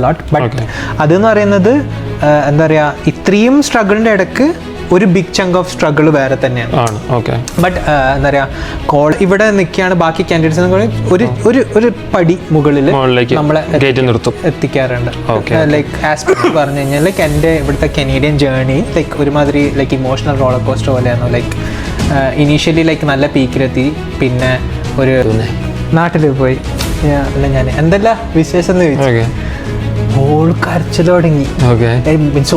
But അതെന്ന് പറയുന്നത് എന്താ പറയുക, ഇത്രയും സ്ട്രഗിളിൻ്റെ ഇടയ്ക്ക് ഒരു ബിഗ് ചങ്ക് ഓഫ് സ്ട്രഗിൾ വേറെ തന്നെയാണ്. ബട്ട് എന്താ പറയുക, ഇവിടെ നിൽക്കുകയാണ് ബാക്കി കാൻഡിഡേറ്റ്സ് ഒരു പടി മുകളിൽ നമ്മളെ എത്തിക്കാറുണ്ട്. ലൈക്ക് ആസ്പെക്ട് പറഞ്ഞു കഴിഞ്ഞാൽ ലൈക്ക് എൻ്റെ ഇവിടുത്തെ കനേഡിയൻ ജേർണി ലൈക്ക് ഒരുമാതിരി ലൈക്ക് ഇമോഷണൽ റോളർ കോസ്റ്റർ പോലെയായിരുന്നു. ലൈക്ക് ഇനീഷ്യലി ലൈക്ക് നല്ല പീക്കിലെത്തി, പിന്നെ ഒരു നാട്ടിൽ പോയി. ഞാൻ എന്തെല്ലാം വിശേഷം എന്ന് ചോദിച്ചു, ഓള് കരച്ചിൽ തുടങ്ങി. മീൻസ്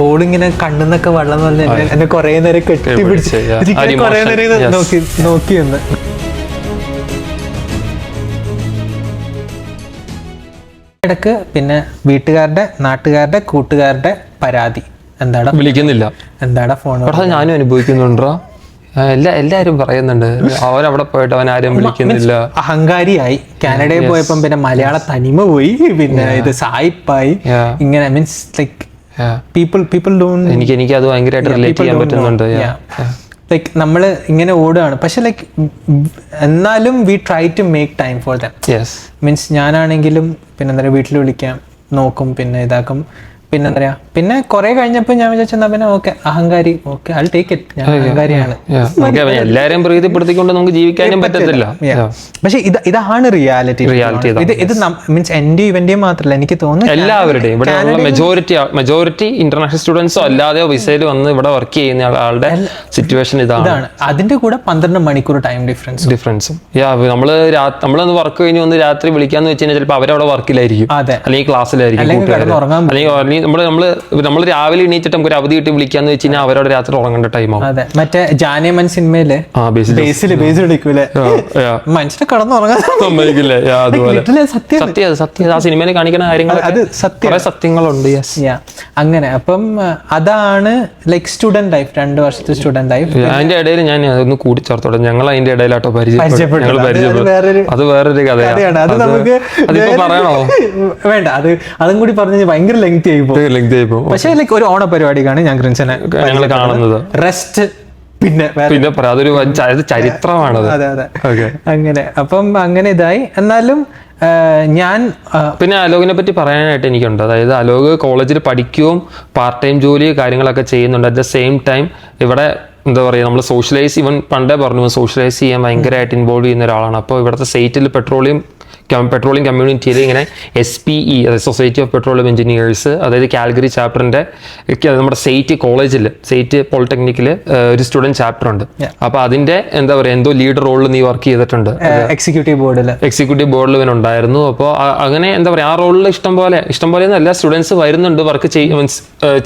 ഓളിങ്ങനെ കണ്ണിന്നൊക്കെ വെള്ളം വന്ന് എന്നെ കൊറേ നേരം കെട്ടിപ്പിടിച്ച് കൊറേ നേരം നോക്കി വന്ന്. ഇടക്ക് പിന്നെ വീട്ടുകാരുടെ, നാട്ടുകാരുടെ, കൂട്ടുകാരുടെ പരാതി, എന്താടാ വിളിക്കുന്നില്ല, എന്താടാ ഫോൺ. ഞാനും അനുഭവിക്കുന്നുണ്ടോ, എല്ലാരും പറയുന്നുണ്ട് അവനവിടെ പോയിട്ട് അവൻ ആരും വിളിക്കുന്നില്ല. അഹങ്കാരിയായി. കാനഡയിൽ പോയപ്പം പിന്നെ മലയാള തനിമ പോയി, പിന്നെ ഇത് സായിപ്പായി. ഇങ്ങനെ മീൻസ് ലൈക്ക് people don't, എനിക്ക് അത് ഭയങ്കരമായിട്ട് റിലേറ്റ് ചെയ്യാൻ പറ്റുന്നുണ്ട്. ലൈക്ക് നമ്മൾ ഇങ്ങനെ ഓടുകയാണ്, പക്ഷെ ലൈക്ക് എന്നാലും we try to make time for them. Means ഞാനാണെങ്കിലും പിന്നെ എന്താ പറയുക, വീട്ടിൽ വിളിക്കാം, നോക്കും, പിന്നെ ഇതാക്കും. പിന്നെ എന്താ പറയാ, പിന്നെ കുറെ കഴിഞ്ഞപ്പോൾ ഞാൻ വിചാരിച്ചാ പിന്നെ ഓക്കെ അഹങ്കാരി, ഓക്കെ ഐ ടേക്ക് ഇറ്റ്, ഞാൻ അഹങ്കാരിയാണ്. എല്ലാവരെയും പ്രീതിപ്പെടുത്തിക്കൊണ്ട് നമുക്ക് ജീവിക്കാനും പറ്റത്തില്ല. പക്ഷെ ഇതാണ് റിയാലിറ്റി. ഇത് മീൻസ് എൻ്റെ ഇവന്റെയും മാത്രമല്ല, എനിക്ക് തോന്നുന്നു എല്ലാവരുടെയും ഇവിടെ മെജോറിറ്റി ഇന്റർനാഷണൽ സ്റ്റുഡൻസോ അല്ലാതെയോ വിസയിൽ വന്ന് ഇവിടെ വർക്ക് ചെയ്യുന്ന ആളുടെ സിറ്റുവേഷൻ ഇതാണ്. അതിന്റെ കൂടെ 12 മണിക്കൂർ ടൈം ഡിഫറൻസും. നമ്മളൊന്ന് വർക്ക് കഴിഞ്ഞ് വന്ന് രാത്രി വിളിക്കാന്ന് വെച്ച് കഴിഞ്ഞാൽ ചിലപ്പോൾ അവരവിടെ വർക്കിലായിരിക്കും, അല്ലെങ്കിൽ ക്ലാസ്സിലായിരിക്കും, അല്ലെങ്കിൽ നമ്മള് രാവിലെ എണീറ്റിട്ട് നമുക്ക് ഒരു അവധി കിട്ടി വിളിക്കാന്ന് വെച്ച് കഴിഞ്ഞാൽ അവരോട് രാത്രി ഉറങ്ങേണ്ട ടൈമാവും. അതെ, മറ്റേ ജാനേമൻ സിനിമയില് ബേസ് വിളിക്കൂലേ, മനുഷ്യനെ കടന്നുറങ്ങാൻ സമ്മതിക്കില്ലേ. അതുപോലെ സത്യം ആ സിനിമയിൽ കാണിക്കുന്ന കാര്യങ്ങൾ അത് സത്യങ്ങളുണ്ട്. അങ്ങനെ അപ്പം അതാണ് ലൈക്ക് സ്റ്റുഡന്റ് ലൈഫ്, 2 വർഷത്തെ സ്റ്റുഡന്റ് ലൈഫ്. അതിന്റെ ഇടയിൽ ഞാൻ അതൊന്ന് കൂട്ടിച്ചേർത്തോട്ടെ, ഞങ്ങൾ അതിന്റെ ഇടയിലാട്ടോ പരിചയപ്പെട്ടു. അത് വേറൊരു കഥയാണ്. അത് നമുക്ക് പറയണോ? വേണ്ട, അതും കൂടി പറഞ്ഞു ഭയങ്കര ലെങ്തി ആയി. പക്ഷേ ലൈക്ക് ഒരു ഓണ പരിപാടിക്കാണ് ഞാൻ ക്രിൻസനെ കാണുന്നത്. റെസ്റ്റ് പിന്നെ അതൊരു ചരിത്രമാണ്. അതെ. അങ്ങനെ അപ്പം അങ്ങനെ ഇതായി. എന്നാലും ഞാൻ പിന്നെ അലോകിനെ പറ്റി പറയാനായിട്ട് എനിക്കുണ്ട്. അതായത് അലോക് കോളേജിൽ പഠിക്കുകയും പാർട്ട് ടൈം ജോലി കാര്യങ്ങളൊക്കെ ചെയ്യുന്നുണ്ട്. അറ്റ് ദ സെയിം ടൈം ഇവിടെ എന്താ പറയുക, നമ്മൾ സോഷ്യലൈസ്, ഇവൻ പണ്ടേ പറഞ്ഞു സോഷ്യലൈസ് ചെയ്യാൻ ഭയങ്കരമായിട്ട് ഇൻവോൾവ് ചെയ്യുന്ന ഒരാളാണ്. അപ്പോൾ ഇവിടുത്തെ സ്റ്റേറ്റിൽ പെട്രോളിയം കമ്മ്യൂണിറ്റിയിൽ ഇങ്ങനെ SPE, അതായത് സൊസൈറ്റി ഓഫ് പെട്രോളിയം എഞ്ചിനീയേഴ്സ്, അതായത് കാൽഗറി ചാപ്റ്ററിന്റെ നമ്മുടെ സ്റ്റേറ്റ് പോളിടെക്നിക്കിൽ ഒരു സ്റ്റുഡന്റ് ചാപ്റ്റർ ഉണ്ട്. അപ്പൊ അതിന്റെ എന്താ പറയുക, എന്തോ ലീഡർ റോളിൽ നീ വർക്ക് ചെയ്തിട്ടുണ്ട്. എക്സിക്യൂട്ടീവ് ബോർഡിൽ ഇവൻ ഉണ്ടായിരുന്നു. അപ്പോൾ അങ്ങനെ എന്താ പറയുക, ആ റോളിൽ ഇഷ്ടം പോലെ എല്ലാ സ്റ്റുഡൻസ് വരുന്നുണ്ട്, വർക്ക്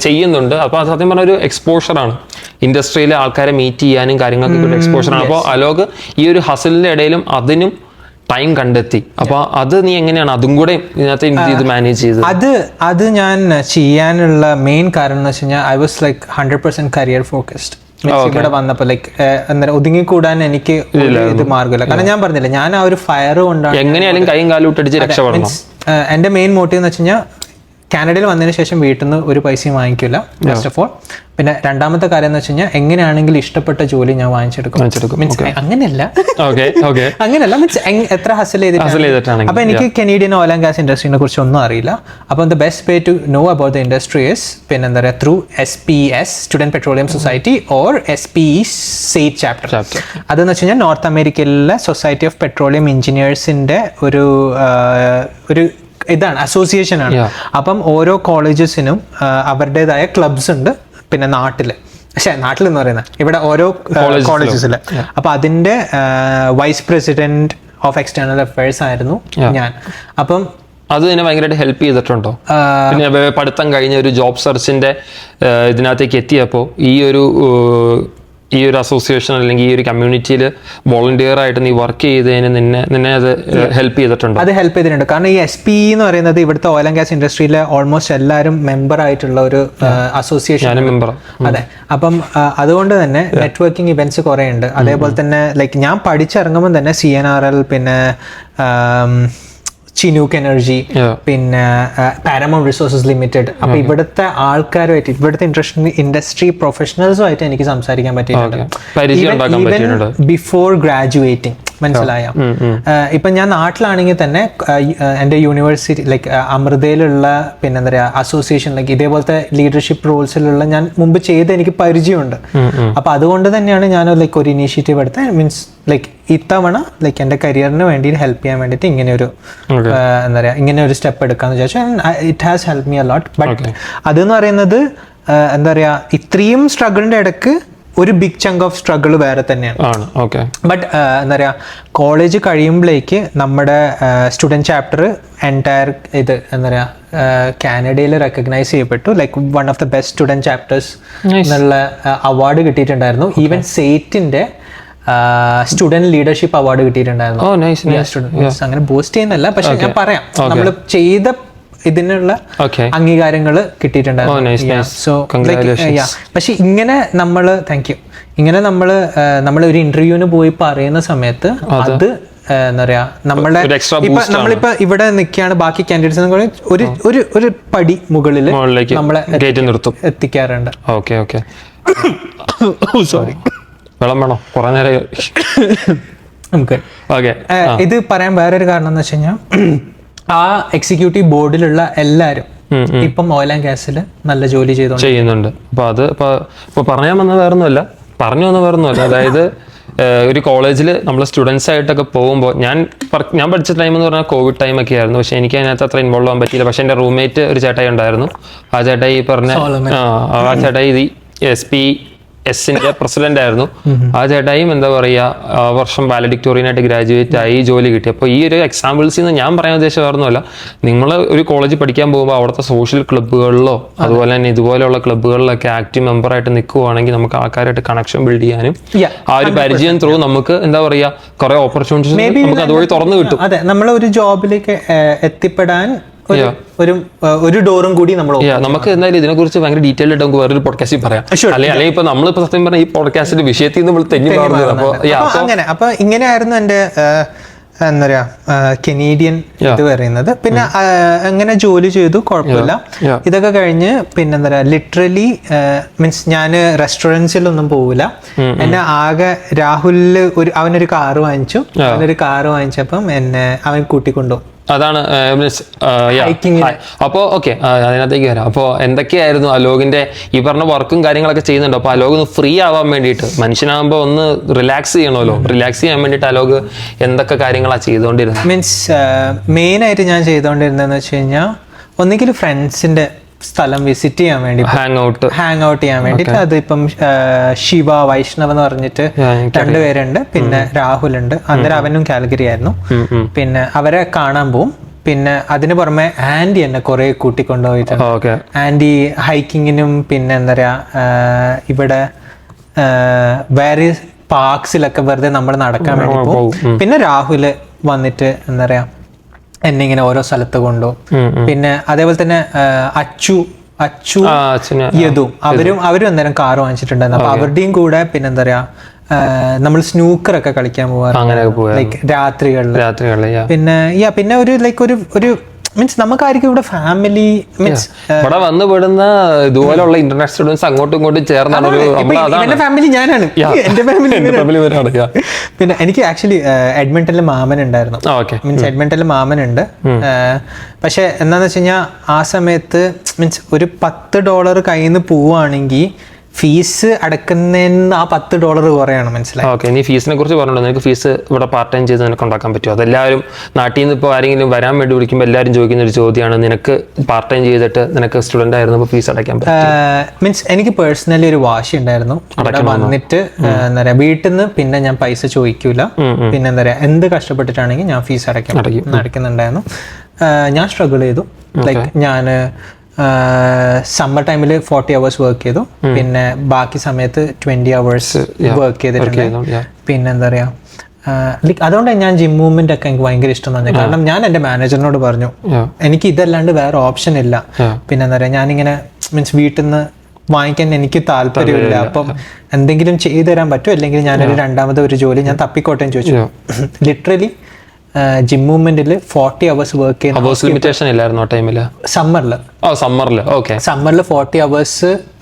ചെയ്യുന്നുണ്ട്. അപ്പോൾ അത് സത്യം പറഞ്ഞ ഒരു എക്സ്പോഷറാണ്, ഇൻഡസ്ട്രിയിലെ ആൾക്കാരെ മീറ്റ് ചെയ്യാനും കാര്യങ്ങൾക്കൊക്കെ ഒരു എക്സ്പോഷറാണ്. അപ്പോൾ അലോക് ഈ ഒരു ഹസലിന്റെ ഇടയിലും അതിനും ടൈം കണ്ടെത്തി. അപ്പൊ അത് നീ എങ്ങനെയാണ് അതും കൂടെ ഇതിനകത്ത് ഇത് മാനേജ് ചെയ്തത്? അത് ഞാൻ ചെയ്യാനുള്ള മെയിൻ കാരണം എന്ന് വെച്ച് കഴിഞ്ഞാൽ I was like 100% career focused. ഇവിടെ വന്നപ്പോ ലൈക്ക് ഒതുങ്ങിക്കൂടാൻ എനിക്ക് ഇത് മാർഗമില്ല. കാരണം ഞാൻ പറഞ്ഞില്ല, ഞാൻ ആ ഒരു ഫയർ കൊണ്ടാണ് എങ്ങനെയാലും കൈയും കാലും ഇട്ടടിച്ച് രക്ഷപ്പെടണം. എന്റെ മെയിൻ മോട്ടീവ് എന്ന് വെച്ച് കഴിഞ്ഞാൽ കാനഡയിൽ വന്നതിന് ശേഷം വീട്ടിൽ നിന്ന് ഒരു പൈസയും വാങ്ങിക്കില്ല, ഫസ്റ്റ് ഓഫ് ഓൾ. പിന്നെ രണ്ടാമത്തെ കാര്യം എന്ന് വെച്ച് കഴിഞ്ഞാൽ എങ്ങനെയാണെങ്കിലും ഇഷ്ടപ്പെട്ട ജോലി ഞാൻ വാങ്ങിച്ചെടുക്കും. അങ്ങനെയല്ല മീൻസ് എത്ര ഹസൽ ചെയ്തിട്ടാണ്. അപ്പൊ എനിക്ക് കനേഡിയൻ ഓയിൽ ആൻഡ് ഗ്യാസ് ഇൻഡസ്ട്രീനെ കുറിച്ച് ഒന്നും അറിയില്ല. അപ്പം the best way to know about the industry is പിന്നെ എന്താ പറയുക, through SPS student petroleum society or SPE SAIT chapter. അതെന്ന് വെച്ച് കഴിഞ്ഞാൽ നോർത്ത് അമേരിക്കയിലെ സൊസൈറ്റി ഓഫ് പെട്രോളിയം എഞ്ചിനീയേഴ്സിന്റെ ഒരു ഇതാണ്, അസോസിയേഷൻ ആണ്. അപ്പം ഓരോ കോളേജസിനും അവരുടേതായ ക്ലബ്സ് ഉണ്ട്. പിന്നെ നാട്ടിലെന്ന് പറയുന്നത് ഇവിടെ ഓരോ കോളേജസില്. അപ്പൊ അതിന്റെ vice president of external affairs ആയിരുന്നു ഞാൻ. അപ്പം അത് തന്നെ ഭയങ്കരമായിട്ട് ഹെൽപ്പ് ചെയ്തിട്ടുണ്ടോ? പിന്നെ പഠിത്തം കഴിഞ്ഞ ഒരു ജോബ് സെർച്ചിന്റെ ഇതിനകത്തേക്ക് എത്തിയപ്പോൾ ഈ ഒരു അസോസിയേഷൻ അല്ലെങ്കിൽ ഈ ഒരു കമ്മ്യൂണിറ്റിയിൽ വോളണ്ടിയർ ആയിട്ട് നീ വർക്ക് ചെയ്തതിന് നിന്നെ അത് ഹെൽപ്പ് ചെയ്തിട്ടുണ്ട്? അത് ഹെൽപ്പ് ചെയ്തിട്ടുണ്ട്. കാരണം ഈ SPE എന്ന് പറയുന്നത് ഇവിടുത്തെ ഓയിൽ ആൻഡ് ഗ്യാസ് ഇൻഡസ്ട്രിയിലെ ഓൾമോസ്റ്റ് എല്ലാവരും മെമ്പർ ആയിട്ടുള്ള ഒരു അസോസിയേഷൻ. അതെ. അപ്പം അതുകൊണ്ട് തന്നെ നെറ്റ്വർക്കിംഗ് ഇവന്റ്സ് കുറെ ഉണ്ട്. അതേപോലെ തന്നെ ലൈക്ക് ഞാൻ പഠിച്ചിറങ്ങുമ്പോൾ തന്നെ CNRL, പിന്നെ ചിനൂക്ക് എനർജി, പിന്നെ പാരമൗണ്ട് റിസോഴ്സസ് ലിമിറ്റഡ്. അപ്പൊ ഇവിടുത്തെ ആൾക്കാരുമായിട്ട്, ഇവിടുത്തെ ഇൻഡസ്ട്രി പ്രൊഫഷണൽസുമായിട്ട് എനിക്ക് സംസാരിക്കാൻ പറ്റിയിട്ടുണ്ട്. ഈവൻ ബിഫോർ ഗ്രാജുവേറ്റിംഗ് മനസ്സിലായ. ഇപ്പം ഞാൻ നാട്ടിലാണെങ്കിൽ തന്നെ എൻ്റെ യൂണിവേഴ്സിറ്റി ലൈക്ക് അമൃതയിലുള്ള പിന്നെ എന്താ പറയുക അസോസിയേഷൻ ലൈക്ക് ഇതേപോലത്തെ ലീഡർഷിപ്പ് റോൾസിലുള്ള ഞാൻ മുമ്പ് ചെയ്ത് എനിക്ക് പരിചയമുണ്ട്. അപ്പം അതുകൊണ്ട് തന്നെയാണ് ഞാൻ ലൈക്ക് ഒരു ഇനീഷ്യേറ്റീവ് എടുത്ത് മീൻസ് ലൈക്ക് ഇത്തവണ ലൈക്ക് എൻ്റെ കരിയറിന് വേണ്ടി ഹെൽപ്പ് ചെയ്യാൻ വേണ്ടിയിട്ട് ഇങ്ങനെ ഒരു എന്താ പറയുക ഇങ്ങനെ ഒരു സ്റ്റെപ്പ് എടുക്കാമെന്ന് വിചാരിച്ചു. It has help me uh lot. But അതെന്ന് പറയുന്നത് എന്താ പറയുക ഇത്രയും സ്ട്രഗിളിൻ്റെ ഇടയ്ക്ക് ഒരു ബിഗ് ചങ്ക് ഓഫ് സ്ട്രഗിൾ വേറെ തന്നെയാണ്. ബട്ട് എന്താ പറയുക കോളേജ് കഴിയുമ്പോഴേക്ക് നമ്മുടെ സ്റ്റുഡൻറ് ചാപ്റ്റർ എൻറ്റയർ ഇത് എന്താ പറയുക കാനഡയിൽ റെക്കഗ്നൈസ് ചെയ്യപ്പെട്ടു. Like one of the best student chapters എന്നുള്ള അവാർഡ് കിട്ടിയിട്ടുണ്ടായിരുന്നു. ഈവൻ സേറ്റിൻ്റെ സ്റ്റുഡൻറ് ലീഡർഷിപ്പ് അവാർഡ് കിട്ടിയിട്ടുണ്ടായിരുന്നു. അങ്ങനെ ബൂസ്റ്റ് ചെയ്യുന്നല്ല, പക്ഷെ ഞാൻ പറയാം നമ്മൾ ചെയ്ത ഇതിനുള്ള അംഗീകാരങ്ങൾ കിട്ടിയിട്ടുണ്ടായിരുന്നു. സോ പക്ഷെ ഇങ്ങനെ നമ്മൾ ഇങ്ങനെ നമ്മൾ ഒരു ഇന്റർവ്യൂവിന് പോയി പറയുന്ന സമയത്ത് അത് എന്താ പറയാ നമ്മളിപ്പോ ഇവിടെ നിൽക്കുകയാണ് ബാക്കി കാൻഡിഡേറ്റ്സ് ഒരു പടി മുകളിൽ നമ്മളെ എത്തിക്കാറുണ്ട്. സോറി വെള്ളം വേണോ കുറെ നേരം നമുക്ക് ഇത് പറയാൻ വേറൊരു കാരണം എന്ന് വെച്ച് കഴിഞ്ഞാൽ ആ എക്സിക്യൂട്ടീവ് ബോർഡിലുള്ള എല്ലാവരും ഇപ്പം ഓയിൽ ആൻഡ് ഗ്യാസിൽ നല്ല ജോലി ചെയ്യുന്നുണ്ട്. അപ്പൊ അത് ഇപ്പൊ പറയാൻ വന്ന പറഞ്ഞു വന്ന വേറൊന്നുമല്ല. അതായത് ഒരു കോളേജിൽ നമ്മൾ സ്റ്റുഡൻസ് ആയിട്ടൊക്കെ പോകുമ്പോൾ ഞാൻ പഠിച്ച ടൈം എന്ന് പറഞ്ഞാൽ കോവിഡ് ടൈം ഒക്കെ ആയിരുന്നു. പക്ഷെ എനിക്ക് അതിനകത്ത് അത്ര ഇൻവോൾവ് ആകാൻ പറ്റിയില്ല. പക്ഷെ എൻ്റെ റൂംമേറ്റ് ഒരു ചേട്ടായി ഉണ്ടായിരുന്നു. ആ ചേട്ടായി ആ ചേട്ടായി SPSന്റെ പ്രസിഡന്റ് ആയിരുന്നു. ആ ചേട്ടായും എന്താ പറയുക വർഷം വാലഡിക്ടോറിയനായിട്ട് ഗ്രാജുവേറ്റ് ആയി ജോലി കിട്ടി. അപ്പോൾ ഈ ഒരു എക്സാമ്പിൾസിൽ നിന്ന് ഞാൻ പറയാൻ ഉദ്ദേശം വേറൊന്നുമല്ല, നിങ്ങൾ ഒരു കോളേജിൽ പഠിക്കാൻ പോകുമ്പോൾ അവിടുത്തെ സോഷ്യൽ ക്ലബ്ബുകളിലോ അതുപോലെ തന്നെ ഇതുപോലെയുള്ള ക്ലബ്ബുകളിലൊക്കെ ആക്റ്റീവ് മെമ്പറായിട്ട് നിൽക്കുവാണെങ്കിൽ നമുക്ക് ആൾക്കാരായിട്ട് കണക്ഷൻ ബിൽഡ് ചെയ്യാനും ആ ഒരു പരിചയം ത്രൂ നമുക്ക് എന്താ പറയുക കുറെ ഓപ്പർച്യൂണിറ്റീസ് നമുക്ക് അതുവഴി തുറന്നു കിട്ടും. അതെ, നമ്മൾ ഒരു ജോബിലേക്ക് എത്തിപ്പെടാൻ ഒരു ഡോറും കൂടി നമുക്ക് എന്തായാലും ഇതിനെ കുറിച്ച് ഭയങ്കര ഡീറ്റെയിൽ ആയിട്ട് നമുക്ക് വേറൊരു പോഡ്കാസ്റ്റിൽ പറയാം. അല്ലെങ്കിൽ ഇപ്പൊ നമ്മളിപ്പോ സത്യം പറഞ്ഞ ഈ പോഡ്കാസ്റ്റിന്റെ വിഷയത്തിൽ നമ്മൾ തെന്നി അങ്ങനെ. അപ്പൊ ഇങ്ങനെയായിരുന്നു എന്റെ എന്താ പറയാ കനേഡിയൻ ഇത് പറയുന്നത്. പിന്നെ അങ്ങനെ ജോലി ചെയ്തു, കുഴപ്പമില്ല. ഇതൊക്കെ കഴിഞ്ഞ് പിന്നെ എന്താ പറയാ ലിറ്ററലി മീൻസ് ഞാൻ റെസ്റ്റോറൻറ്റ്സിലൊന്നും പോവില്ല. എന്നെ ആകെ രാഹുലിന് അവനൊരു കാറ് വാങ്ങിച്ചു. അവനൊരു കാറ് വാങ്ങിച്ചപ്പം എന്നെ അവൻ കൂട്ടിക്കൊണ്ടുപോകും. അതാണ് അപ്പോ ഓക്കെ അതിനകത്തേക്ക് വരാം. അപ്പോൾ എന്തൊക്കെയായിരുന്നു അലോകിന്റെ ഈ പറഞ്ഞ വർക്കും കാര്യങ്ങളൊക്കെ ചെയ്യുന്നുണ്ടോ? അപ്പൊ അലോക് ഒന്ന് ഫ്രീ ആവാൻ വേണ്ടിയിട്ട്, മനുഷ്യനാകുമ്പോൾ ഒന്ന് റിലാക്സ് ചെയ്യണമല്ലോ, റിലാക്സ് ചെയ്യാൻ വേണ്ടിയിട്ട് അലോക് എന്തൊക്കെ കാര്യങ്ങളാണ് ചെയ്തുകൊണ്ടിരുന്നത്? മീൻസ് മെയിൻ ആയിട്ട് ഞാൻ ചെയ്തുകൊണ്ടിരുന്നതെന്ന് വെച്ച് കഴിഞ്ഞാൽ ഒന്നുകിൽ ഫ്രണ്ട്സിന്റെ സ്ഥലം വിസിറ്റ് ചെയ്യാൻ വേണ്ടി ഹാങ് ഔട്ട് ചെയ്യാൻ വേണ്ടിട്ട്. അതിപ്പം ശിവ വൈഷ്ണവ് എന്ന് പറഞ്ഞിട്ട് രണ്ടുപേരുണ്ട്. പിന്നെ രാഹുൽ ഉണ്ട്. അന്നേരം അവനും കാൽഗറി ആയിരുന്നു. പിന്നെ അവരെ കാണാൻ പോവും. പിന്നെ അതിന് പുറമെ ആന്റി എന്നെ കുറെ കൂട്ടിക്കൊണ്ടുപോയിട്ടുണ്ട്. ആന്റി ഹൈക്കിങ്ങിനും പിന്നെ എന്താ പറയാ ഇവിടെ വേറെ പാർക്സിലൊക്കെ വെറുതെ നമ്മൾ നടക്കാൻ വേണ്ടി പോകും. പിന്നെ രാഹുല് വന്നിട്ട് എന്താ പറയാ എന്നെ ഇങ്ങനെ ഓരോ സ്ഥലത്ത് കൊണ്ടുപോകും. പിന്നെ അതേപോലെ തന്നെ അച്ചു യദു അവരും അന്നേരം കാറ് വാങ്ങിച്ചിട്ടുണ്ടായിരുന്നു. അപ്പൊ അവരുടെയും കൂടെ പിന്നെ എന്താ പറയാ നമ്മൾ സ്നൂക്കർ ഒക്കെ കളിക്കാൻ പോവാറുണ്ട് ലൈക്ക് രാത്രികളിൽ. പിന്നെ ഒരു ലൈക്ക് ഒരു മീൻസ് നമുക്കായിരിക്കും ഇവിടെ ഫാമിലി മീൻസ് ഇവിടെ വന്ന് പെടുന്ന ഇതുപോലെയുള്ള ഇന്റർനാഷണൽ സ്റ്റുഡൻസ് അങ്ങോട്ടും ഇങ്ങോട്ടും ചേർന്നാണ് എന്റെ ഫാമിലി ഞാനാണ്. എന്റെ ഫാമിലി. പിന്നെ എനിക്ക് ആക്ച്വലി എഡ്മിന്റണിൽ മാമൻ ഉണ്ടായിരുന്നു. മീൻസ് എഡ്മിന്റണിൽ മാമനുണ്ട്. പക്ഷെ എന്താന്ന് വെച്ച് കഴിഞ്ഞാൽ ആ സമയത്ത് മീൻസ് ഒരു $10 കയ്യിൽ നിന്ന് പോവുകയാണെങ്കിൽ ഫീസ് അടക്കുന്നതിന് ആ $10 കുറയാണ്. മനസ്സിലായി? ഓക്കെ, നീ ഫീസിനെ കുറിച്ച് പറഞ്ഞല്ലോ. നിനക്ക് ഫീസ് ഇവിടെ പാർട്ട് ടൈം ചെയ്ത് നിനക്ക് ഉണ്ടാക്കാൻ പറ്റുമോ? അതെല്ലാവരും നാട്ടിൽ നിന്ന് ഇപ്പോൾ ആരെങ്കിലും വരാൻ വേണ്ടി വിളിക്കുമ്പോൾ എല്ലാവരും ചോദിക്കുന്ന ഒരു ചോദ്യമാണ്, നിനക്ക് പാർട്ട് ടൈം ചെയ്തിട്ട് നിനക്ക് സ്റ്റുഡന്റ് ആയിരുന്നപ്പോൾ ഫീസ് അടയ്ക്കാൻ പറ്റും? മീൻസ് എനിക്ക് പേഴ്സണലി ഒരു വാശി ഉണ്ടായിരുന്നു. വന്നിട്ട് എന്താ പറയാ വീട്ടിൽ നിന്ന് പിന്നെ ഞാൻ പൈസ ചോദിക്കൂല. പിന്നെ എന്താ പറയാ എന്ത് കഷ്ടപ്പെട്ടിട്ടാണെങ്കിൽ ഞാൻ ഫീസ് അടയ്ക്കുന്നുണ്ടായിരുന്നു. ഞാൻ സ്ട്രഗിൾ ചെയ്തു. ലൈക്ക് ഞാൻ സമ്മർ ടൈമിൽ 40 hours വർക്ക് ചെയ്തു. പിന്നെ ബാക്കി സമയത്ത് 20 hours വർക്ക് ചെയ്തിട്ടുണ്ട്. പിന്നെ എന്താ പറയാ ലൈക്ക് അതുകൊണ്ട് ഞാൻ ജിം മൂവ്മെന്റ് ഒക്കെ എനിക്ക് ഭയങ്കര ഇഷ്ടം തന്നെ. കാരണം ഞാൻ എൻ്റെ മാനേജറിനോട് പറഞ്ഞു എനിക്ക് ഇതല്ലാണ്ട് വേറെ ഓപ്ഷൻ ഇല്ല. പിന്നെ എന്താ പറയാ ഞാനിങ്ങനെ മീൻസ് വീട്ടിൽ നിന്ന് വാങ്ങിക്കാൻ എനിക്ക് താല്പര്യമില്ല. അപ്പം എന്തെങ്കിലും ചെയ്തു തരാൻ പറ്റുമോ, അല്ലെങ്കിൽ ഞാനൊരു രണ്ടാമത് ഒരു ജോലി ഞാൻ തപ്പിക്കോട്ടെ എന്ന് ചോദിച്ചു. ലിറ്ററലി ജിം മൂവ്മെന്റിൽ 40 hours വർക്ക് ചെയ്യുന്ന അവേഴ്സ് ലിമിറ്റേഷൻ ഇല്ലായിരുന്നു ആ ടൈമിൽ? സമ്മറിൽ സമ്മറിൽ ഓക്കെ. സമ്മറിൽ 40 hours